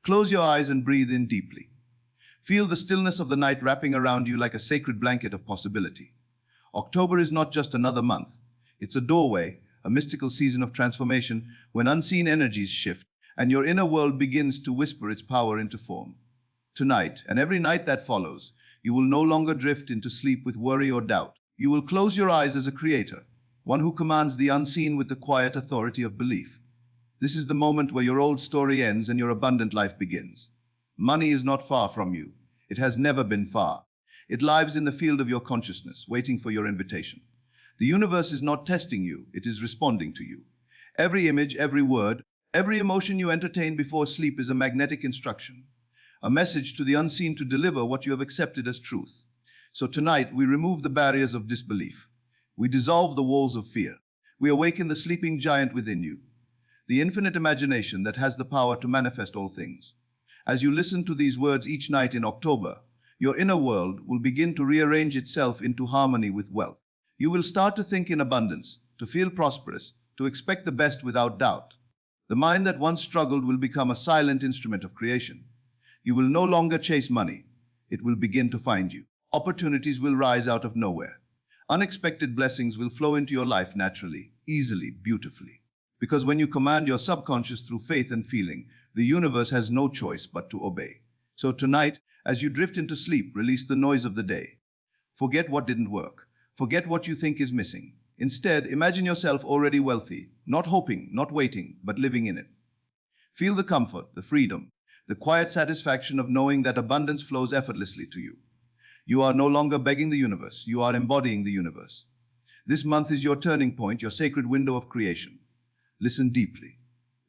Close your eyes and breathe in deeply. Feel the stillness of the night wrapping around you like a sacred blanket of possibility. October is not just another month. It's a doorway, a mystical season of transformation when unseen energies shift and your inner world begins to whisper its power into form. Tonight, and every night that follows, you will no longer drift into sleep with worry or doubt. You will close your eyes as a creator, one who commands the unseen with the quiet authority of belief. This is the moment where your old story ends and your abundant life begins. Money is not far from you. It has never been far. It lives in the field of your consciousness, waiting for your invitation. The universe is not testing you, it is responding to you. Every image, every word, every emotion you entertain before sleep is a magnetic instruction, a message to the unseen to deliver what you have accepted as truth. So tonight, we remove the barriers of disbelief. We dissolve the walls of fear. We awaken the sleeping giant within you, the infinite imagination that has the power to manifest all things. As you listen to these words each night in October, your inner world will begin to rearrange itself into harmony with wealth. You will start to think in abundance, to feel prosperous, to expect the best without doubt. The mind that once struggled will become a silent instrument of creation. You will no longer chase money. It will begin to find you. Opportunities will rise out of nowhere. Unexpected blessings will flow into your life naturally, easily, beautifully. Because when you command your subconscious through faith and feeling, the universe has no choice but to obey. So tonight, as you drift into sleep, release the noise of the day. Forget what didn't work. Forget what you think is missing. Instead, imagine yourself already wealthy, not hoping, not waiting, but living in it. Feel the comfort, the freedom, the quiet satisfaction of knowing that abundance flows effortlessly to you. You are no longer begging the universe, you are embodying the universe. This month is your turning point, your sacred window of creation. Listen deeply.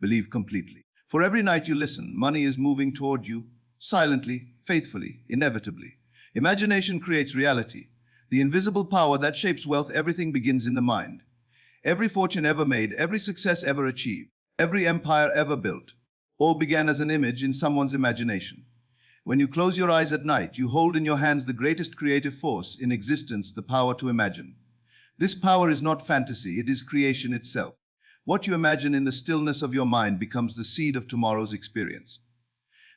Believe completely. For every night you listen, money is moving toward you, silently, faithfully, inevitably. Imagination creates reality. The invisible power that shapes wealth, everything begins in the mind. Every fortune ever made, every success ever achieved, every empire ever built, all began as an image in someone's imagination. When you close your eyes at night, you hold in your hands the greatest creative force in existence, the power to imagine. This power is not fantasy, it is creation itself. What you imagine in the stillness of your mind becomes the seed of tomorrow's experience.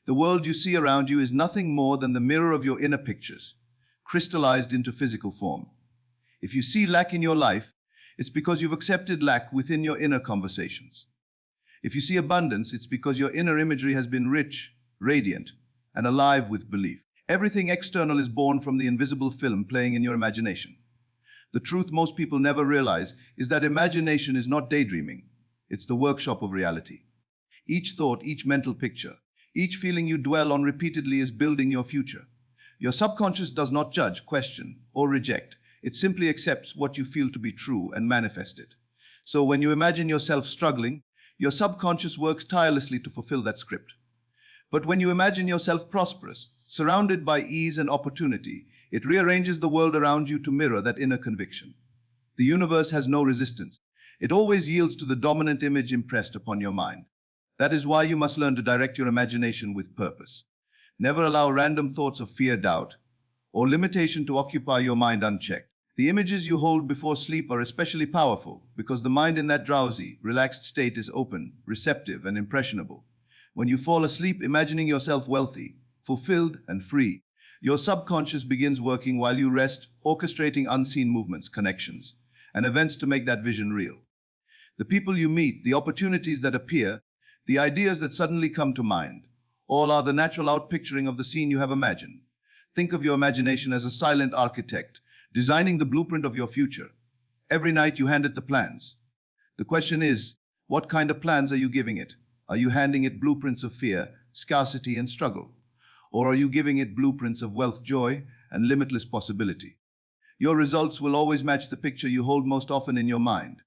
The world you see around you is nothing more than the mirror of your inner pictures, crystallized into physical form. If you see lack in your life, it's because you've accepted lack within your inner conversations. If you see abundance, it's because your inner imagery has been rich, radiant, and alive with belief. Everything external is born from the invisible film playing in your imagination. The truth most people never realize is that imagination is not daydreaming. It's the workshop of reality. Each thought, each mental picture, each feeling you dwell on repeatedly is building your future. Your subconscious does not judge, question, or reject. It simply accepts what you feel to be true and manifests it. So when you imagine yourself struggling, your subconscious works tirelessly to fulfill that script. But when you imagine yourself prosperous, surrounded by ease and opportunity, it rearranges the world around you to mirror that inner conviction. The universe has no resistance. It always yields to the dominant image impressed upon your mind. That is why you must learn to direct your imagination with purpose. Never allow random thoughts of fear, doubt, or limitation to occupy your mind unchecked. The images you hold before sleep are especially powerful because the mind in that drowsy, relaxed state is open, receptive, and impressionable. When you fall asleep imagining yourself wealthy, fulfilled, and free, your subconscious begins working while you rest, orchestrating unseen movements, connections, and events to make that vision real. The people you meet, the opportunities that appear, the ideas that suddenly come to mind, all are the natural outpicturing of the scene you have imagined. Think of your imagination as a silent architect, designing the blueprint of your future. Every night you hand it the plans. The question is, what kind of plans are you giving it? Are you handing it blueprints of fear, scarcity, and struggle? Or are you giving it blueprints of wealth, joy, and limitless possibility? Your results will always match the picture you hold most often in your mind.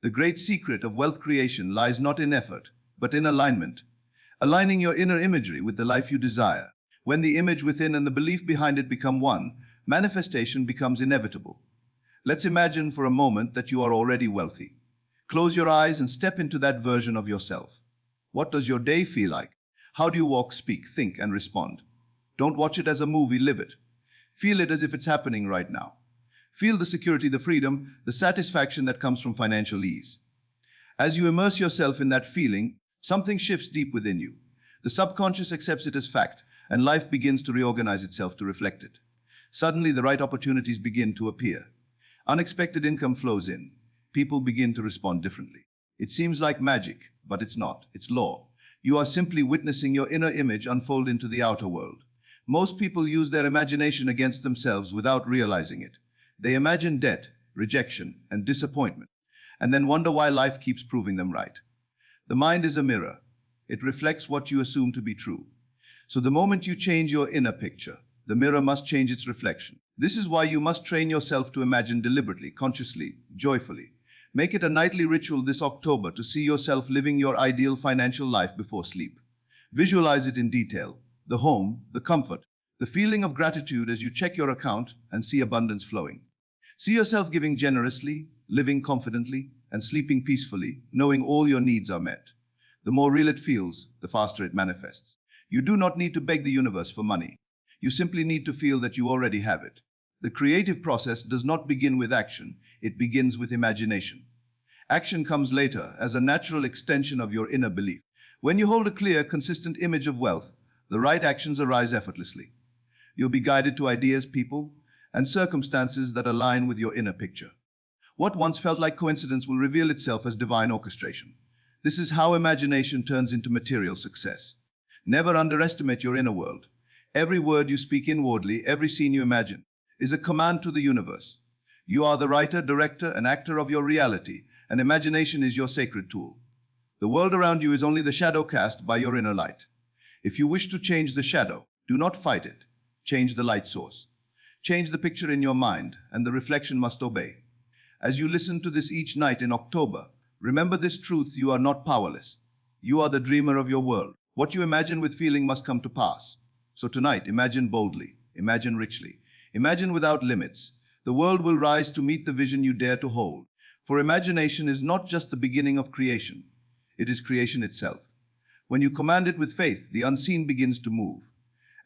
The great secret of wealth creation lies not in effort, but in alignment. Aligning your inner imagery with the life you desire. When the image within and the belief behind it become one, manifestation becomes inevitable. Let's imagine for a moment that you are already wealthy. Close your eyes and step into that version of yourself. What does your day feel like? How do you walk, speak, think, and respond? Don't watch it as a movie, live it. Feel it as if it's happening right now. Feel the security, the freedom, the satisfaction that comes from financial ease. As you immerse yourself in that feeling, something shifts deep within you. The subconscious accepts it as fact, and life begins to reorganize itself to reflect it. Suddenly, the right opportunities begin to appear. Unexpected income flows in. People begin to respond differently. It seems like magic, but it's not. It's law. You are simply witnessing your inner image unfold into the outer world. Most people use their imagination against themselves without realizing it. They imagine debt, rejection, and disappointment, and then wonder why life keeps proving them right. The mind is a mirror. It reflects what you assume to be true. So the moment you change your inner picture, the mirror must change its reflection. This is why you must train yourself to imagine deliberately, consciously, joyfully. Make it a nightly ritual this October to see yourself living your ideal financial life before sleep. Visualize it in detail: the home, the comfort, the feeling of gratitude as you check your account and see abundance flowing. See yourself giving generously, living confidently, and sleeping peacefully, knowing all your needs are met. The more real it feels, the faster it manifests. You do not need to beg the universe for money. You simply need to feel that you already have it. The creative process does not begin with action, it begins with imagination. Action comes later as a natural extension of your inner belief. When you hold a clear, consistent image of wealth, the right actions arise effortlessly. You'll be guided to ideas, people, and circumstances that align with your inner picture. What once felt like coincidence will reveal itself as divine orchestration. This is how imagination turns into material success. Never underestimate your inner world. Every word you speak inwardly, every scene you imagine, is a command to the universe. You are the writer, director, and actor of your reality, and imagination is your sacred tool. The world around you is only the shadow cast by your inner light. If you wish to change the shadow, do not fight it. Change the light source. Change the picture in your mind, and the reflection must obey. As you listen to this each night in October, remember this truth: you are not powerless. You are the dreamer of your world. What you imagine with feeling must come to pass. So tonight, imagine boldly, imagine richly, imagine without limits. The world will rise to meet the vision you dare to hold. For imagination is not just the beginning of creation, it is creation itself. When you command it with faith, the unseen begins to move.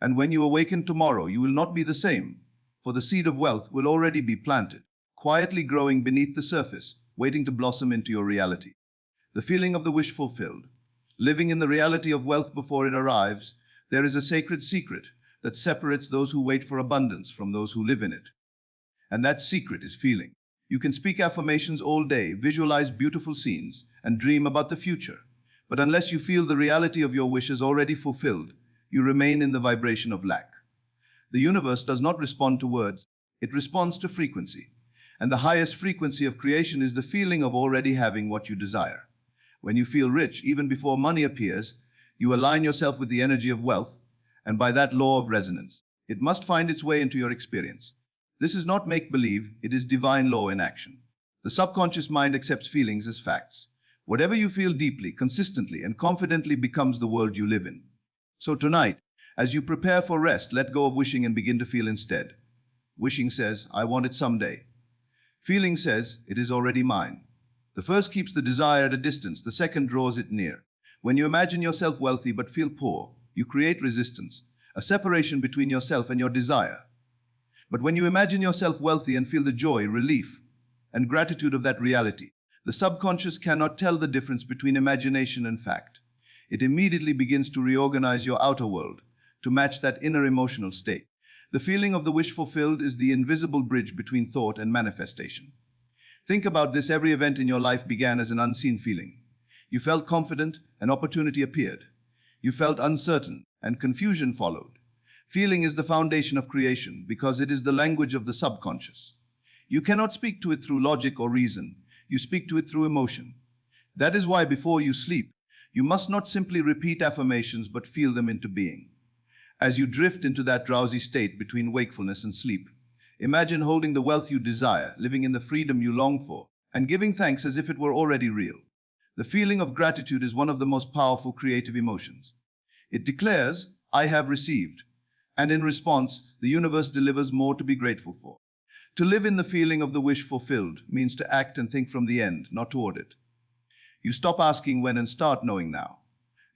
And when you awaken tomorrow, you will not be the same, for the seed of wealth will already be planted, quietly growing beneath the surface, waiting to blossom into your reality. The feeling of the wish fulfilled. Living in the reality of wealth before it arrives, there is a sacred secret that separates those who wait for abundance from those who live in it. And that secret is feeling. You can speak affirmations all day, visualize beautiful scenes, and dream about the future. But unless you feel the reality of your wishes already fulfilled, you remain in the vibration of lack. The universe does not respond to words, it responds to frequency. And the highest frequency of creation is the feeling of already having what you desire. When you feel rich, even before money appears, you align yourself with the energy of wealth, and by that law of resonance, it must find its way into your experience. This is not make-believe, it is divine law in action. The subconscious mind accepts feelings as facts. Whatever you feel deeply, consistently, and confidently becomes the world you live in. So tonight, as you prepare for rest, let go of wishing and begin to feel instead. Wishing says, I want it someday. Feeling says, it is already mine. The first keeps the desire at a distance, the second draws it near. When you imagine yourself wealthy but feel poor, you create resistance, a separation between yourself and your desire. But when you imagine yourself wealthy and feel the joy, relief, and gratitude of that reality, the subconscious cannot tell the difference between imagination and fact. It immediately begins to reorganize your outer world to match that inner emotional state. The feeling of the wish fulfilled is the invisible bridge between thought and manifestation. Think about this: every event in your life began as an unseen feeling. You felt confident, and opportunity appeared. You felt uncertain, and confusion followed. Feeling is the foundation of creation because it is the language of the subconscious. You cannot speak to it through logic or reason. You speak to it through emotion. That is why before you sleep, you must not simply repeat affirmations but feel them into being. As you drift into that drowsy state between wakefulness and sleep, imagine holding the wealth you desire, living in the freedom you long for, and giving thanks as if it were already real. The feeling of gratitude is one of the most powerful creative emotions. It declares, I have received, and in response, the universe delivers more to be grateful for. To live in the feeling of the wish fulfilled means to act and think from the end, not toward it. You stop asking when and start knowing now.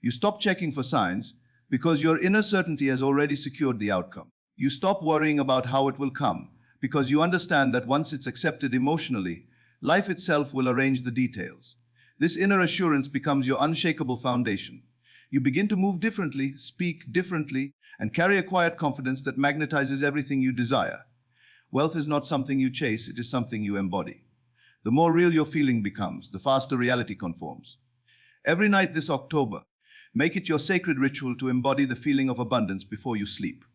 You stop checking for signs because your inner certainty has already secured the outcome. You stop worrying about how it will come because you understand that once it's accepted emotionally, life itself will arrange the details. This inner assurance becomes your unshakable foundation. You begin to move differently, speak differently, and carry a quiet confidence that magnetizes everything you desire. Wealth is not something you chase, it is something you embody. The more real your feeling becomes, the faster reality conforms. Every night this October, make it your sacred ritual to embody the feeling of abundance before you sleep.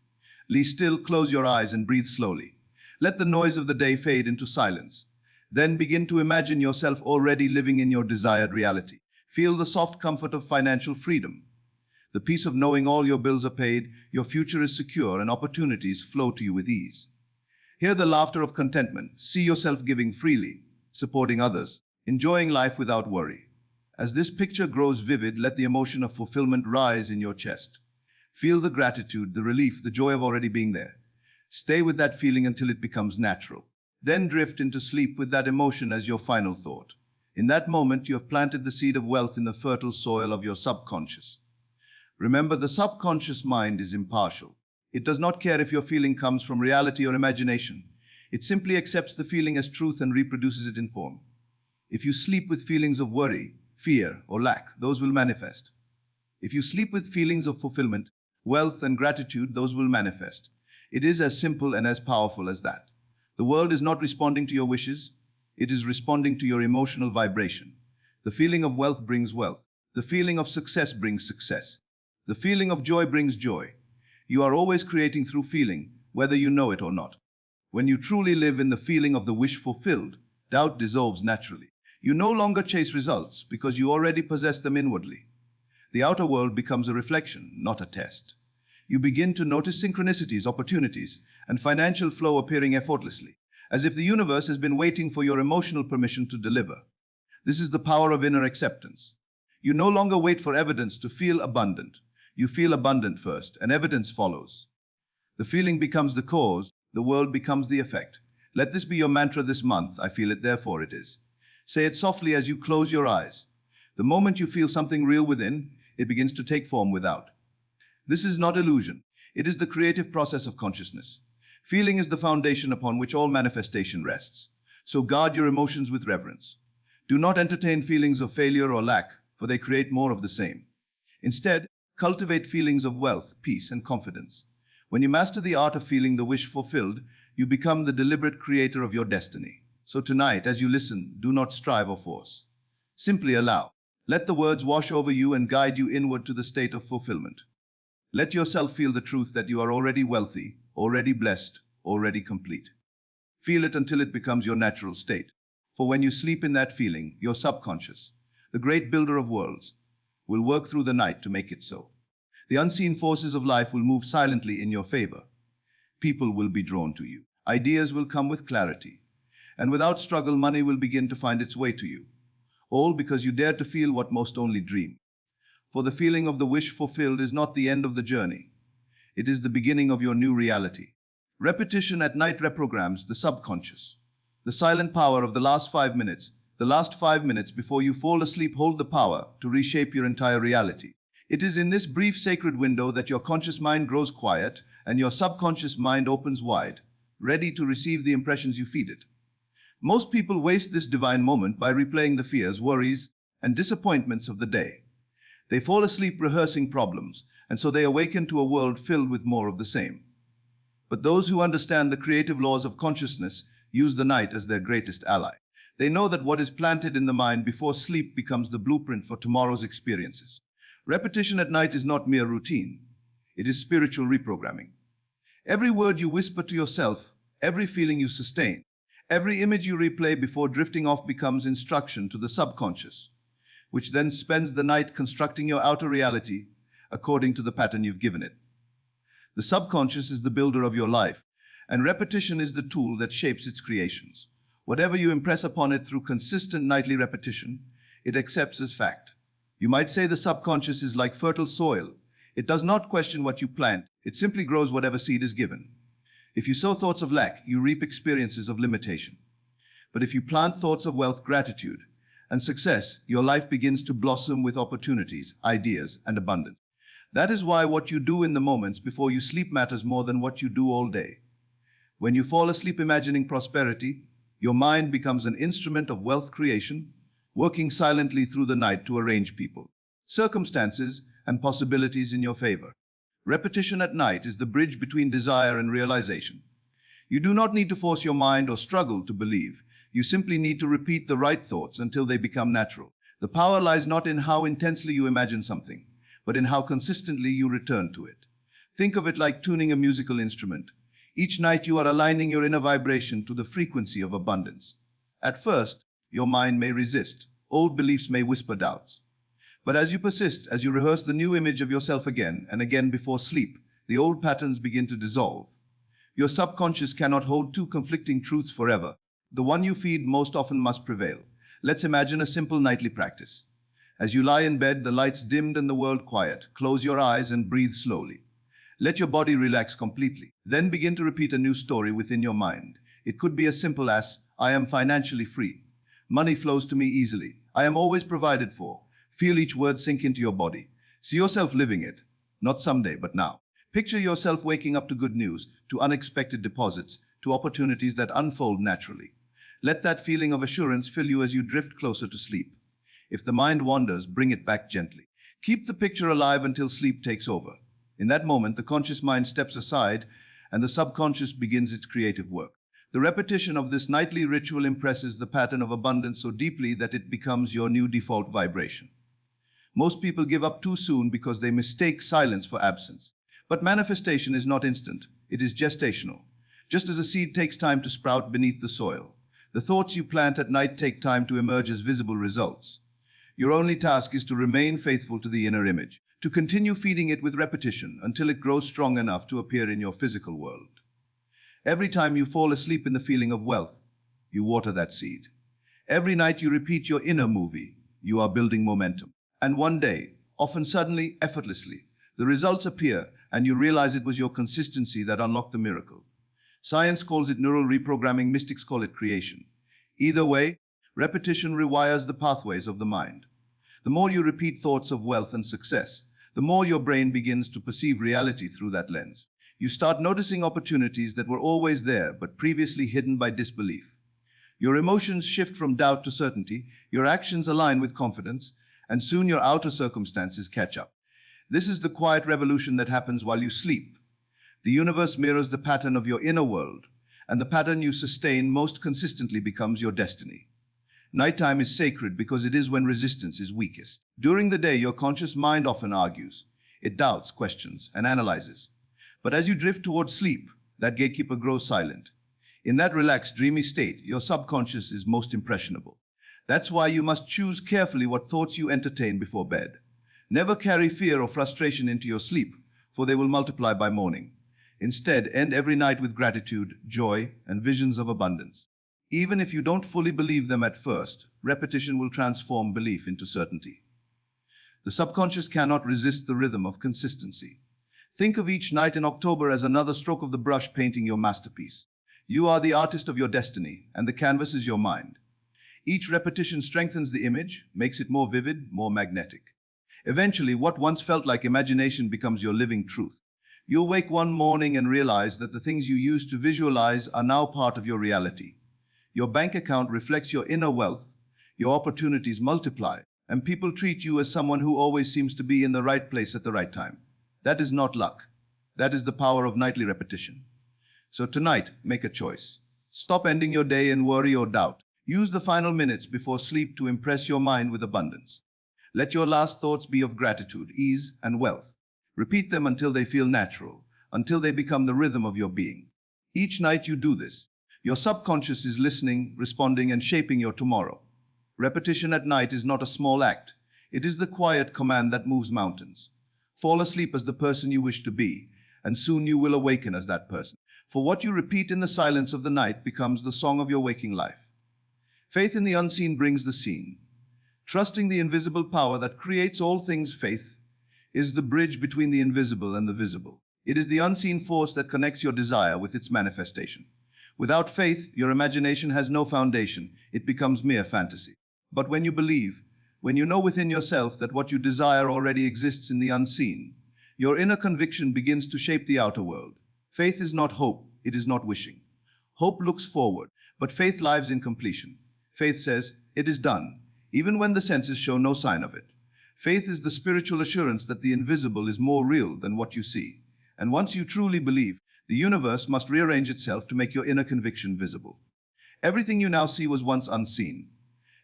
Lie still, close your eyes, and breathe slowly. Let the noise of the day fade into silence. Then begin to imagine yourself already living in your desired reality. Feel the soft comfort of financial freedom. The peace of knowing all your bills are paid, your future is secure, and opportunities flow to you with ease. Hear the laughter of contentment. See yourself giving freely, supporting others, enjoying life without worry. As this picture grows vivid, let the emotion of fulfillment rise in your chest. Feel the gratitude, the relief, the joy of already being there. Stay with that feeling until it becomes natural. Then drift into sleep with that emotion as your final thought. In that moment, you have planted the seed of wealth in the fertile soil of your subconscious. Remember, the subconscious mind is impartial. It does not care if your feeling comes from reality or imagination. It simply accepts the feeling as truth and reproduces it in form. If you sleep with feelings of worry, fear, or lack, those will manifest. If you sleep with feelings of fulfillment, wealth, and gratitude, those will manifest. It is as simple and as powerful as that. The world is not responding to your wishes. It is responding to your emotional vibration. The feeling of wealth brings wealth. The feeling of success brings success. The feeling of joy brings joy. You are always creating through feeling, whether you know it or not. When you truly live in the feeling of the wish fulfilled, doubt dissolves naturally. You no longer chase results because you already possess them inwardly. The outer world becomes a reflection, not a test. You begin to notice synchronicities, opportunities, and financial flow appearing effortlessly, as if the universe has been waiting for your emotional permission to deliver. This is the power of inner acceptance. You no longer wait for evidence to feel abundant. You feel abundant first, and evidence follows. The feeling becomes the cause, the world becomes the effect. Let this be your mantra this month. I feel it, therefore it is. Say it softly as you close your eyes. The moment you feel something real within, it begins to take form without. This is not illusion. It is the creative process of consciousness. Feeling is the foundation upon which all manifestation rests. So guard your emotions with reverence. Do not entertain feelings of failure or lack, for they create more of the same. Instead, cultivate feelings of wealth, peace, and confidence. When you master the art of feeling the wish fulfilled, you become the deliberate creator of your destiny. So tonight, as you listen, do not strive or force. Simply allow. Let the words wash over you and guide you inward to the state of fulfillment. Let yourself feel the truth that you are already wealthy, already blessed, already complete. Feel it until it becomes your natural state. For when you sleep in that feeling, your subconscious, the great builder of worlds, will work through the night to make it so. The unseen forces of life will move silently in your favor. People will be drawn to you. Ideas will come with clarity. And without struggle, money will begin to find its way to you. All because you dare to feel what most only dream. For the feeling of the wish fulfilled is not the end of the journey. It is the beginning of your new reality. Repetition at night reprograms the subconscious. The silent power of the last 5 minutes. The last 5 minutes before you fall asleep hold the power to reshape your entire reality. It is in this brief sacred window that your conscious mind grows quiet and your subconscious mind opens wide, ready to receive the impressions you feed it. Most people waste this divine moment by replaying the fears, worries, and disappointments of the day. They fall asleep rehearsing problems, and so they awaken to a world filled with more of the same. But those who understand the creative laws of consciousness use the night as their greatest ally. They know that what is planted in the mind before sleep becomes the blueprint for tomorrow's experiences. Repetition at night is not mere routine. It is spiritual reprogramming. Every word you whisper to yourself, every feeling you sustain, every image you replay before drifting off becomes instruction to the subconscious, which then spends the night constructing your outer reality according to the pattern you've given it. The subconscious is the builder of your life, and repetition is the tool that shapes its creations. Whatever you impress upon it through consistent nightly repetition, it accepts as fact. You might say the subconscious is like fertile soil. It does not question what you plant. It simply grows whatever seed is given. If you sow thoughts of lack, you reap experiences of limitation. But if you plant thoughts of wealth, gratitude, and success, your life begins to blossom with opportunities, ideas, and abundance. That is why what you do in the moments before you sleep matters more than what you do all day. When you fall asleep imagining prosperity, your mind becomes an instrument of wealth creation, working silently through the night to arrange people, circumstances, and possibilities in your favor. Repetition at night is the bridge between desire and realization. You do not need to force your mind or struggle to believe. You simply need to repeat the right thoughts until they become natural. The power lies not in how intensely you imagine something, but in how consistently you return to it. Think of it like tuning a musical instrument. Each night you are aligning your inner vibration to the frequency of abundance. At first, your mind may resist. Old beliefs may whisper doubts. But as you persist, as you rehearse the new image of yourself again and again before sleep, the old patterns begin to dissolve. Your subconscious cannot hold two conflicting truths forever. The one you feed most often must prevail. Let's imagine a simple nightly practice. As you lie in bed, the lights dimmed and the world quiet, close your eyes and breathe slowly. Let your body relax completely. Then begin to repeat a new story within your mind. It could be as simple as, I am financially free. Money flows to me easily. I am always provided for. Feel each word sink into your body. See yourself living it. Not someday, but now. Picture yourself waking up to good news, to unexpected deposits, to opportunities that unfold naturally. Let that feeling of assurance fill you as you drift closer to sleep. If the mind wanders, bring it back gently. Keep the picture alive until sleep takes over. In that moment, the conscious mind steps aside and the subconscious begins its creative work. The repetition of this nightly ritual impresses the pattern of abundance so deeply that it becomes your new default vibration. Most people give up too soon because they mistake silence for absence. But manifestation is not instant, it is gestational. Just as a seed takes time to sprout beneath the soil, the thoughts you plant at night take time to emerge as visible results. Your only task is to remain faithful to the inner image, to continue feeding it with repetition until it grows strong enough to appear in your physical world. Every time you fall asleep in the feeling of wealth, you water that seed. Every night you repeat your inner movie, you are building momentum. And one day, often suddenly, effortlessly, the results appear and you realize it was your consistency that unlocked the miracle. Science calls it neural reprogramming, mystics call it creation. Either way, repetition rewires the pathways of the mind. The more you repeat thoughts of wealth and success, the more your brain begins to perceive reality through that lens. You start noticing opportunities that were always there but previously hidden by disbelief. Your emotions shift from doubt to certainty, your actions align with confidence, and soon your outer circumstances catch up. This is the quiet revolution that happens while you sleep. The universe mirrors the pattern of your inner world, and the pattern you sustain most consistently becomes your destiny. Nighttime is sacred because it is when resistance is weakest. During the day, your conscious mind often argues. It doubts, questions, and analyzes. But as you drift towards sleep, that gatekeeper grows silent. In that relaxed, dreamy state, your subconscious is most impressionable. That's why you must choose carefully what thoughts you entertain before bed. Never carry fear or frustration into your sleep, for they will multiply by morning. Instead, end every night with gratitude, joy, and visions of abundance. Even if you don't fully believe them at first, repetition will transform belief into certainty. The subconscious cannot resist the rhythm of consistency. Think of each night in October as another stroke of the brush painting your masterpiece. You are the artist of your destiny, and the canvas is your mind. Each repetition strengthens the image, makes it more vivid, more magnetic. Eventually, what once felt like imagination becomes your living truth. You'll wake one morning and realize that the things you used to visualize are now part of your reality. Your bank account reflects your inner wealth, your opportunities multiply, and people treat you as someone who always seems to be in the right place at the right time. That is not luck. That is the power of nightly repetition. So tonight, make a choice. Stop ending your day in worry or doubt. Use the final minutes before sleep to impress your mind with abundance. Let your last thoughts be of gratitude, ease, and wealth. Repeat them until they feel natural, until they become the rhythm of your being. Each night you do this, your subconscious is listening, responding, and shaping your tomorrow. Repetition at night is not a small act. It is the quiet command that moves mountains. Fall asleep as the person you wish to be, and soon you will awaken as that person. For what you repeat in the silence of the night becomes the song of your waking life. Faith in the unseen brings the seen. Trusting the invisible power that creates all things, faith is the bridge between the invisible and the visible. It is the unseen force that connects your desire with its manifestation. Without faith, your imagination has no foundation. It becomes mere fantasy. But when you believe, when you know within yourself that what you desire already exists in the unseen, your inner conviction begins to shape the outer world. Faith is not hope, it is not wishing. Hope looks forward, but faith lives in completion. Faith says, it is done, even when the senses show no sign of it. Faith is the spiritual assurance that the invisible is more real than what you see. And once you truly believe, the universe must rearrange itself to make your inner conviction visible. Everything you now see was once unseen.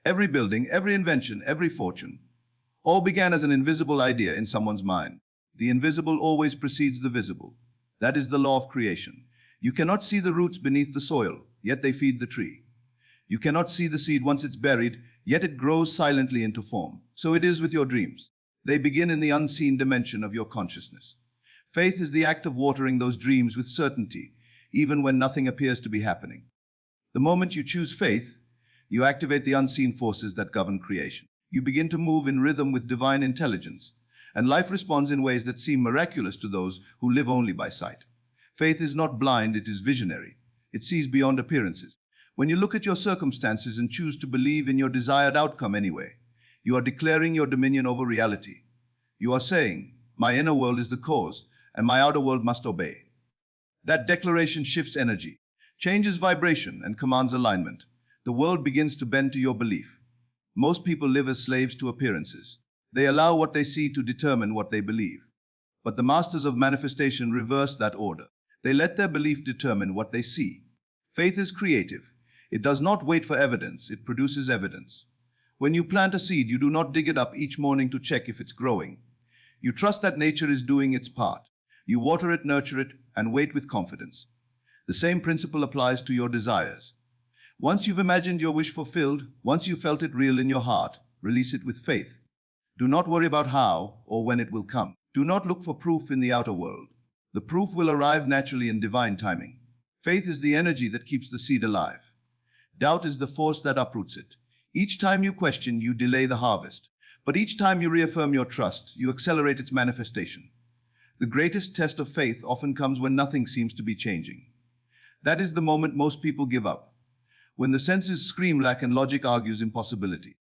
Every building, every invention, every fortune, all began as an invisible idea in someone's mind. The invisible always precedes the visible. That is the law of creation. You cannot see the roots beneath the soil, yet they feed the tree. You cannot see the seed once it's buried, yet it grows silently into form. So it is with your dreams. They begin in the unseen dimension of your consciousness. Faith is the act of watering those dreams with certainty, even when nothing appears to be happening. The moment you choose faith, you activate the unseen forces that govern creation. You begin to move in rhythm with divine intelligence, and life responds in ways that seem miraculous to those who live only by sight. Faith is not blind, it is visionary. It sees beyond appearances. When you look at your circumstances and choose to believe in your desired outcome anyway, you are declaring your dominion over reality. You are saying, my inner world is the cause, and my outer world must obey. That declaration shifts energy, changes vibration, and commands alignment. The world begins to bend to your belief. Most people live as slaves to appearances. They allow what they see to determine what they believe. But the masters of manifestation reverse that order. They let their belief determine what they see. Faith is creative. It does not wait for evidence, it produces evidence. When you plant a seed, you do not dig it up each morning to check if it's growing. You trust that nature is doing its part. You water it, nurture it, and wait with confidence. The same principle applies to your desires. Once you've imagined your wish fulfilled, once you felt it real in your heart, release it with faith. Do not worry about how or when it will come. Do not look for proof in the outer world. The proof will arrive naturally in divine timing. Faith is the energy that keeps the seed alive. Doubt is the force that uproots it. Each time you question, you delay the harvest. But each time you reaffirm your trust, you accelerate its manifestation. The greatest test of faith often comes when nothing seems to be changing. That is the moment most people give up. When the senses scream lack and logic argues impossibility.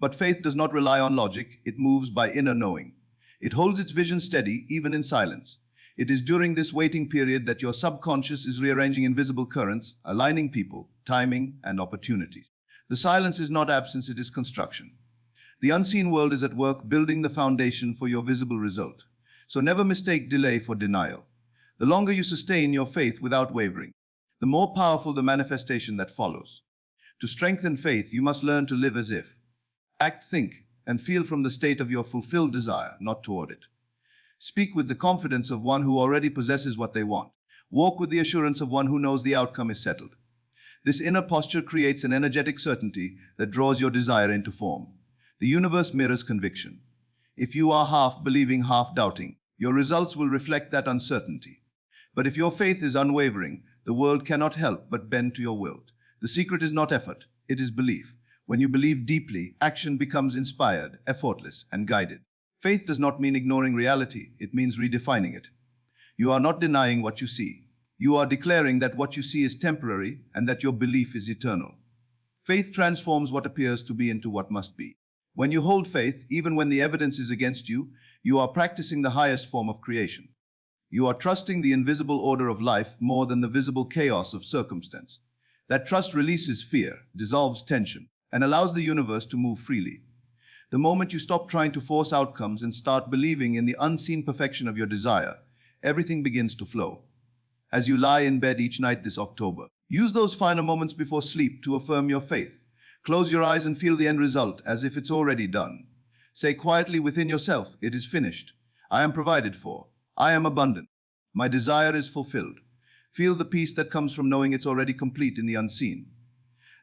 But faith does not rely on logic, it moves by inner knowing. It holds its vision steady, even in silence. It is during this waiting period that your subconscious is rearranging invisible currents, aligning people, timing, and opportunities. The silence is not absence, it is construction. The unseen world is at work building the foundation for your visible result. So never mistake delay for denial. The longer you sustain your faith without wavering, the more powerful the manifestation that follows. To strengthen faith, you must learn to live as if. Act, think, and feel from the state of your fulfilled desire, not toward it. Speak with the confidence of one who already possesses what they want. Walk with the assurance of one who knows the outcome is settled. This inner posture creates an energetic certainty that draws your desire into form. The universe mirrors conviction. If you are half believing, half doubting, your results will reflect that uncertainty. But if your faith is unwavering, the world cannot help but bend to your will. The secret is not effort, it is belief. When you believe deeply, action becomes inspired, effortless, and guided. Faith does not mean ignoring reality, it means redefining it. You are not denying what you see. You are declaring that what you see is temporary and that your belief is eternal. Faith transforms what appears to be into what must be. When you hold faith, even when the evidence is against you, you are practicing the highest form of creation. You are trusting the invisible order of life more than the visible chaos of circumstance. That trust releases fear, dissolves tension, and allows the universe to move freely. The moment you stop trying to force outcomes and start believing in the unseen perfection of your desire, everything begins to flow. As you lie in bed each night this October, use those final moments before sleep to affirm your faith. Close your eyes and feel the end result as if it's already done. Say quietly within yourself, it is finished. I am provided for. I am abundant. My desire is fulfilled. Feel the peace that comes from knowing it's already complete in the unseen.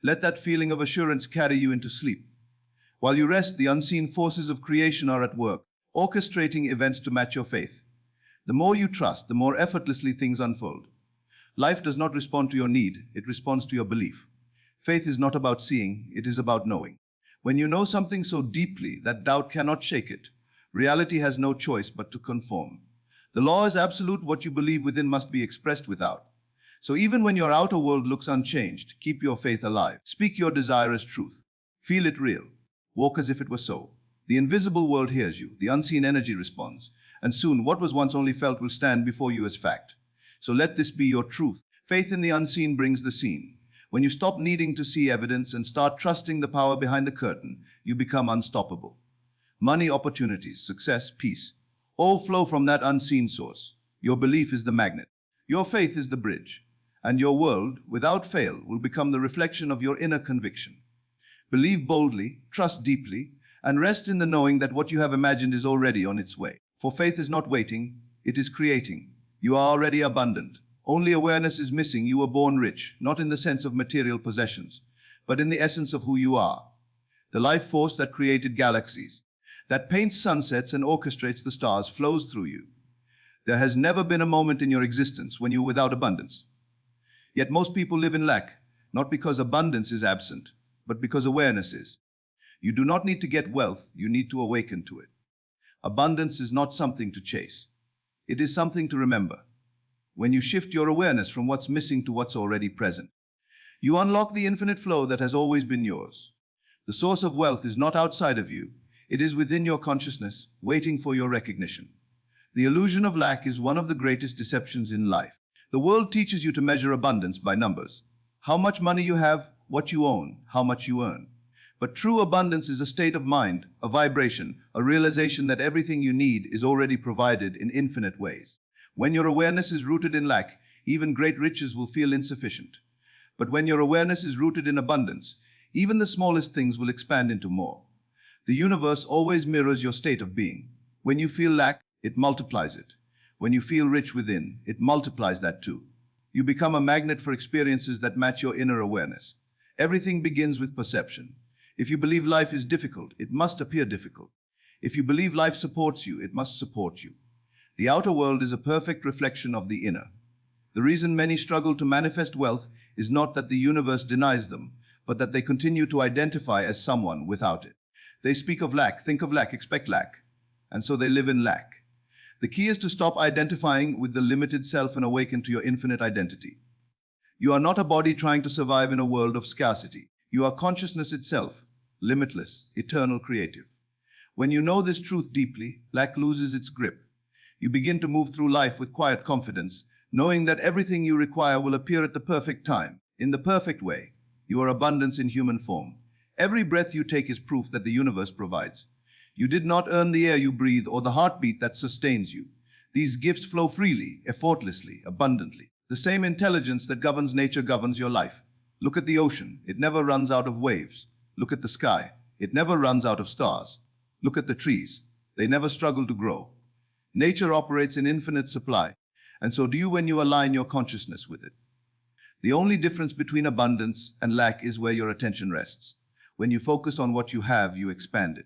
Let that feeling of assurance carry you into sleep. While you rest, the unseen forces of creation are at work, orchestrating events to match your faith. The more you trust, the more effortlessly things unfold. Life does not respond to your need, it responds to your belief. Faith is not about seeing, it is about knowing. When you know something so deeply that doubt cannot shake it, reality has no choice but to conform. The law is absolute, what you believe within must be expressed without. So even when your outer world looks unchanged, keep your faith alive. Speak your desire as truth. Feel it real. Walk as if it were so. The invisible world hears you, the unseen energy responds, and soon what was once only felt will stand before you as fact. So let this be your truth. Faith in the unseen brings the seen. When you stop needing to see evidence and start trusting the power behind the curtain, you become unstoppable. Money, opportunities, success, peace, all flow from that unseen source. Your belief is the magnet. Your faith is the bridge. And your world, without fail, will become the reflection of your inner conviction. Believe boldly, trust deeply, and rest in the knowing that what you have imagined is already on its way. For faith is not waiting, it is creating. You are already abundant. Only awareness is missing. You were born rich, not in the sense of material possessions, but in the essence of who you are. The life force that created galaxies, that paints sunsets and orchestrates the stars, flows through you. There has never been a moment in your existence when you were without abundance. Yet most people live in lack, not because abundance is absent, but because awareness is. You do not need to get wealth, you need to awaken to it. Abundance is not something to chase. It is something to remember. When you shift your awareness from what's missing to what's already present, you unlock the infinite flow that has always been yours. The source of wealth is not outside of you, it is within your consciousness, waiting for your recognition. The illusion of lack is one of the greatest deceptions in life. The world teaches you to measure abundance by numbers. How much money you have, what you own, how much you earn. But true abundance is a state of mind, a vibration, a realization that everything you need is already provided in infinite ways. When your awareness is rooted in lack, even great riches will feel insufficient. But when your awareness is rooted in abundance, even the smallest things will expand into more. The universe always mirrors your state of being. When you feel lack, it multiplies it. When you feel rich within, it multiplies that too. You become a magnet for experiences that match your inner awareness. Everything begins with perception. If you believe life is difficult, it must appear difficult. If you believe life supports you, it must support you. The outer world is a perfect reflection of the inner. The reason many struggle to manifest wealth is not that the universe denies them, but that they continue to identify as someone without it. They speak of lack, think of lack, expect lack, and so they live in lack. The key is to stop identifying with the limited self and awaken to your infinite identity. You are not a body trying to survive in a world of scarcity. You are consciousness itself, limitless, eternal, creative. When you know this truth deeply, lack loses its grip. You begin to move through life with quiet confidence, knowing that everything you require will appear at the perfect time, in the perfect way. You are abundance in human form. Every breath you take is proof that the universe provides. You did not earn the air you breathe or the heartbeat that sustains you. These gifts flow freely, effortlessly, abundantly. The same intelligence that governs nature governs your life. Look at the ocean. It never runs out of waves. Look at the sky. It never runs out of stars. Look at the trees. They never struggle to grow. Nature operates in infinite supply, and so do you when you align your consciousness with it. The only difference between abundance and lack is where your attention rests. When you focus on what you have, you expand it.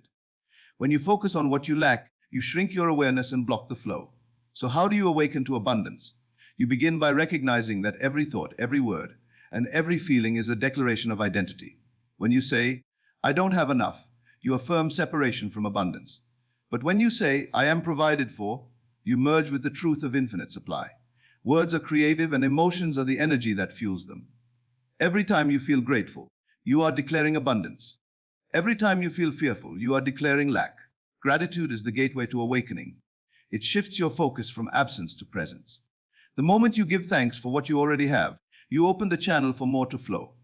When you focus on what you lack, you shrink your awareness and block the flow. So how do you awaken to abundance? You begin by recognizing that every thought, every word, and every feeling is a declaration of identity. When you say, "I don't have enough," you affirm separation from abundance. But when you say, "I am provided for," you merge with the truth of infinite supply. Words are creative and emotions are the energy that fuels them. Every time you feel grateful, you are declaring abundance. Every time you feel fearful, you are declaring lack. Gratitude is the gateway to awakening. It shifts your focus from absence to presence. The moment you give thanks for what you already have, you open the channel for more to flow.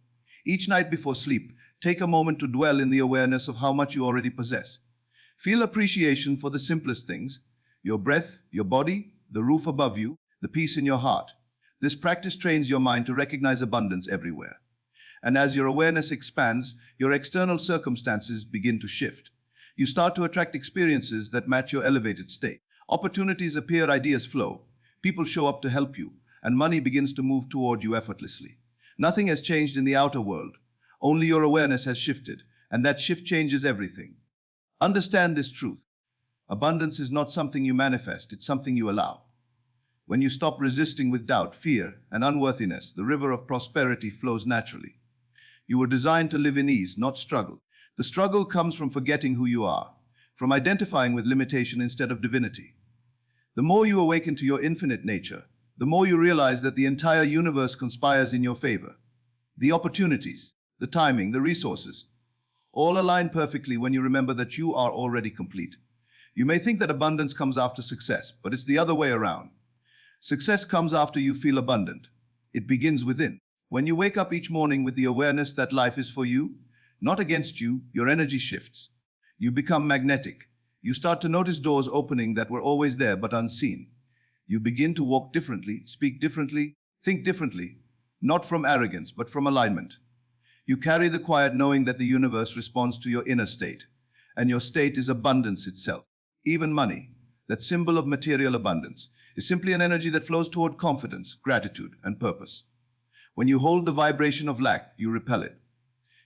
Each night before sleep, take a moment to dwell in the awareness of how much you already possess. Feel appreciation for the simplest things: your breath, your body, the roof above you, the peace in your heart. This practice trains your mind to recognize abundance everywhere. And as your awareness expands, your external circumstances begin to shift. You start to attract experiences that match your elevated state. Opportunities appear, ideas flow, people show up to help you, and money begins to move toward you effortlessly. Nothing has changed in the outer world. Only your awareness has shifted, and that shift changes everything. Understand this truth. Abundance is not something you manifest, it's something you allow. When you stop resisting with doubt, fear, and unworthiness, the river of prosperity flows naturally. You were designed to live in ease, not struggle. The struggle comes from forgetting who you are, from identifying with limitation instead of divinity. The more you awaken to your infinite nature, the more you realize that the entire universe conspires in your favor. The opportunities, the timing, the resources, all align perfectly when you remember that you are already complete. You may think that abundance comes after success, but it's the other way around. Success comes after you feel abundant. It begins within. When you wake up each morning with the awareness that life is for you, not against you, your energy shifts. You become magnetic. You start to notice doors opening that were always there but unseen. You begin to walk differently, speak differently, think differently, not from arrogance, but from alignment. You carry the quiet knowing that the universe responds to your inner state, and your state is abundance itself. Even money, that symbol of material abundance, is simply an energy that flows toward confidence, gratitude, and purpose. When you hold the vibration of lack, you repel it.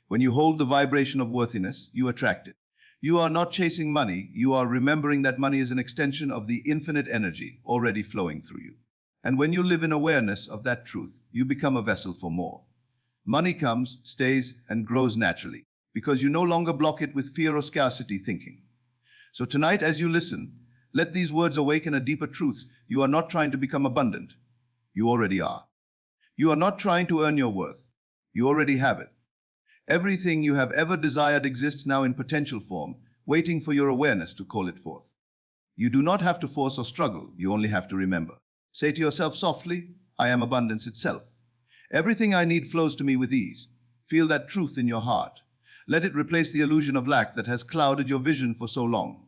When you hold the vibration of worthiness, you attract it. You are not chasing money, you are remembering that money is an extension of the infinite energy already flowing through you. And when you live in awareness of that truth, you become a vessel for more. Money comes, stays, and grows naturally, because you no longer block it with fear or scarcity thinking. So tonight, as you listen, let these words awaken a deeper truth. You are not trying to become abundant. You already are. You are not trying to earn your worth. You already have it. Everything you have ever desired exists now in potential form, waiting for your awareness to call it forth. You do not have to force or struggle, you only have to remember. Say to yourself softly, I am abundance itself. Everything I need flows to me with ease. Feel that truth in your heart. Let it replace the illusion of lack that has clouded your vision for so long.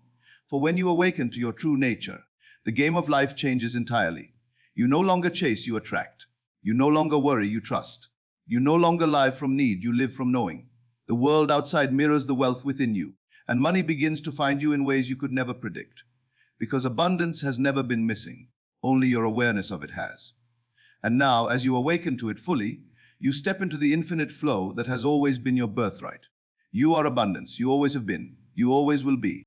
For when you awaken to your true nature, the game of life changes entirely. You no longer chase, you attract. You no longer worry, you trust. You no longer live from need, you live from knowing. The world outside mirrors the wealth within you, and money begins to find you in ways you could never predict. Because abundance has never been missing, only your awareness of it has. And now, as you awaken to it fully, you step into the infinite flow that has always been your birthright. You are abundance, you always have been, you always will be.